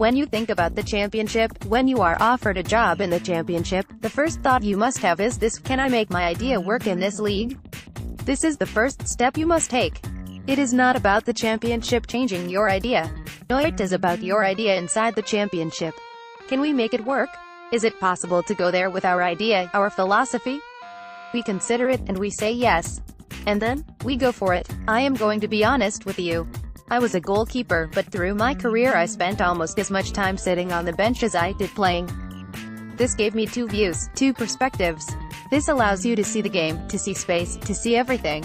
When you think about the championship, when you are offered a job in the championship, the first thought you must have is this: can I make my idea work in this league? This is the first step you must take. It is not about the championship changing your idea. No, it is about your idea inside the championship. Can we make it work? Is it possible to go there with our idea, our philosophy? We consider it, and we say yes. And then, we go for it. I am going to be honest with you. I was a goalkeeper, but through my career I spent almost as much time sitting on the bench as I did playing. This gave me two views, two perspectives. This allows you to see the game, to see space, to see everything.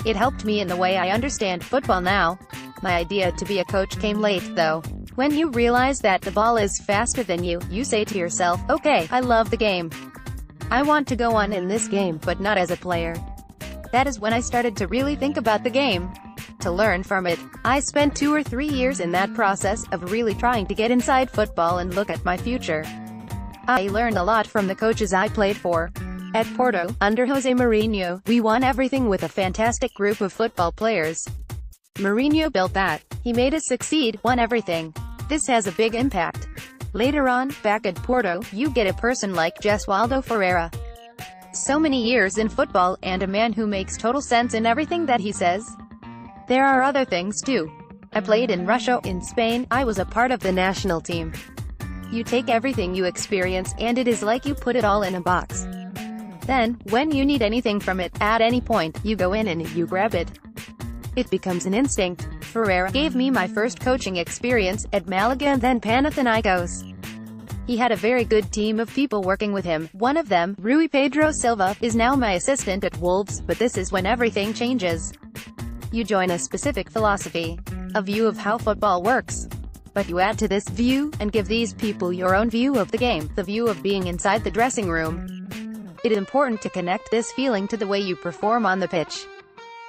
It helped me in the way I understand football now. My idea to be a coach came late, though. When you realize that the ball is faster than you, you say to yourself, okay, I love the game. I want to go on in this game, but not as a player. That is when I started to really think about the game, to learn from it. I spent 2 or 3 years in that process of really trying to get inside football and look at my future. I learned a lot from the coaches I played for. At Porto, under Jose Mourinho, we won everything with a fantastic group of football players. Mourinho built that. He made us succeed, won everything. This has a big impact. Later on, back at Porto, you get a person like Gesualdo Ferreira. So many years in football, and a man who makes total sense in everything that he says. There are other things too. I played in Russia, in Spain, I was a part of the national team. You take everything you experience, and it is like you put it all in a box. Then, when you need anything from it, at any point, you go in and you grab it. It becomes an instinct. Ferreira gave me my first coaching experience, at Malaga and then Panathinaikos. He had a very good team of people working with him. One of them, Rui Pedro Silva, is now my assistant at Wolves, but this is when everything changes. You join a specific philosophy, a view of how football works. But you add to this view, and give these people your own view of the game, the view of being inside the dressing room. It is important to connect this feeling to the way you perform on the pitch.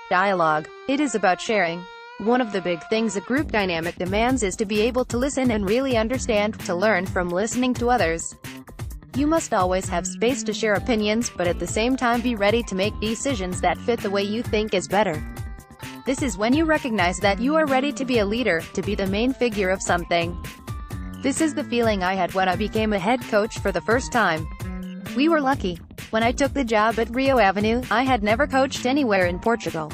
Dialogue. It is about sharing. One of the big things a group dynamic demands is to be able to listen and really understand, to learn from listening to others. You must always have space to share opinions, but at the same time be ready to make decisions that fit the way you think is better. This is when you recognize that you are ready to be a leader, to be the main figure of something. This is the feeling I had when I became a head coach for the first time. We were lucky. When I took the job at Rio Avenue, I had never coached anywhere in Portugal.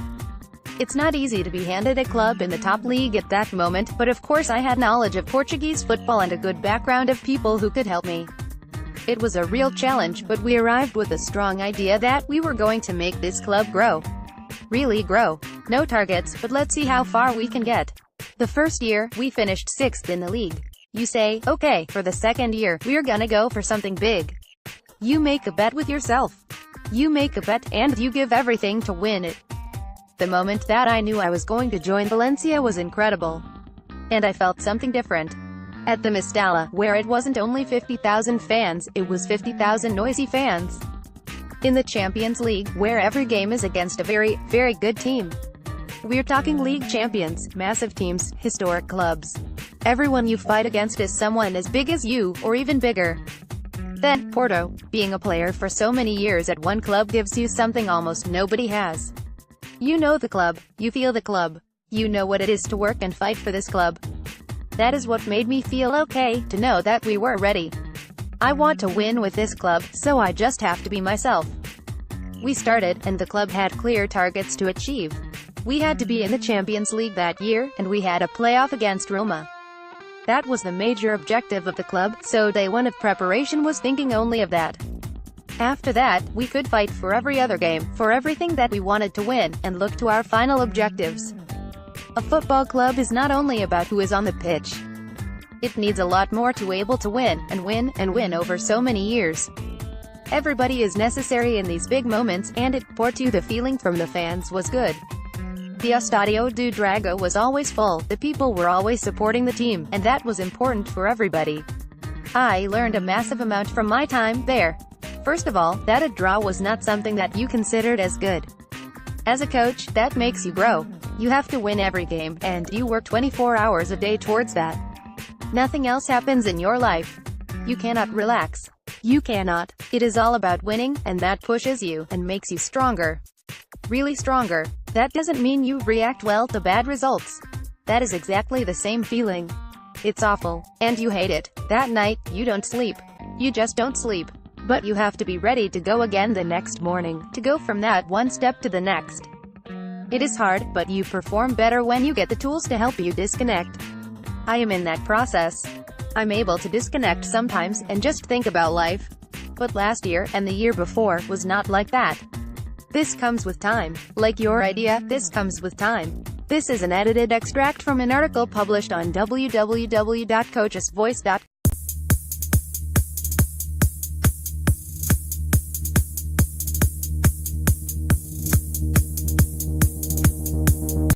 It's not easy to be handed a club in the top league at that moment, but of course I had knowledge of Portuguese football and a good background of people who could help me. It was a real challenge, but we arrived with a strong idea that we were going to make this club grow. Really grow. No targets, but let's see how far we can get. The first year, we finished 6th in the league. You say, okay, for the second year, we're gonna go for something big. You make a bet with yourself. You make a bet, and you give everything to win it. The moment that I knew I was going to join Valencia was incredible. And I felt something different. At the Mestalla, where it wasn't only 50,000 fans, it was 50,000 noisy fans. In the Champions League, where every game is against a very, very good team. We're talking league champions, massive teams, historic clubs. Everyone you fight against is someone as big as you, or even bigger. Then, Porto, being a player for so many years at one club gives you something almost nobody has. You know the club, you feel the club, you know what it is to work and fight for this club. That is what made me feel okay, to know that we were ready. I want to win with this club, so I just have to be myself. We started, and the club had clear targets to achieve. We had to be in the Champions League that year, and we had a playoff against Roma. That was the major objective of the club, so day one of preparation was thinking only of that. After that, we could fight for every other game, for everything that we wanted to win, and look to our final objectives. A football club is not only about who is on the pitch. It needs a lot more to be able to win, and win over so many years. Everybody is necessary in these big moments, and at Porto the feeling from the fans was good. The Estadio do Dragão was always full, the people were always supporting the team, and that was important for everybody. I learned a massive amount from my time there. First of all, that a draw was not something that you considered as good. As a coach, that makes you grow. You have to win every game, and you work 24 hours a day towards that. Nothing else happens in your life. You cannot relax. You cannot. It is all about winning, and that pushes you, and makes you stronger. Really stronger. That doesn't mean you react well to bad results. That is exactly the same feeling. It's awful, and you hate it. That night, you don't sleep. You just don't sleep. But you have to be ready to go again the next morning, to go from that one step to the next. It is hard, but you perform better when you get the tools to help you disconnect. I am in that process. I'm able to disconnect sometimes, and just think about life. But last year, and the year before, was not like that. This comes with time. Like your idea, this comes with time. This is an edited extract from an article published on www.coachesvoice.com.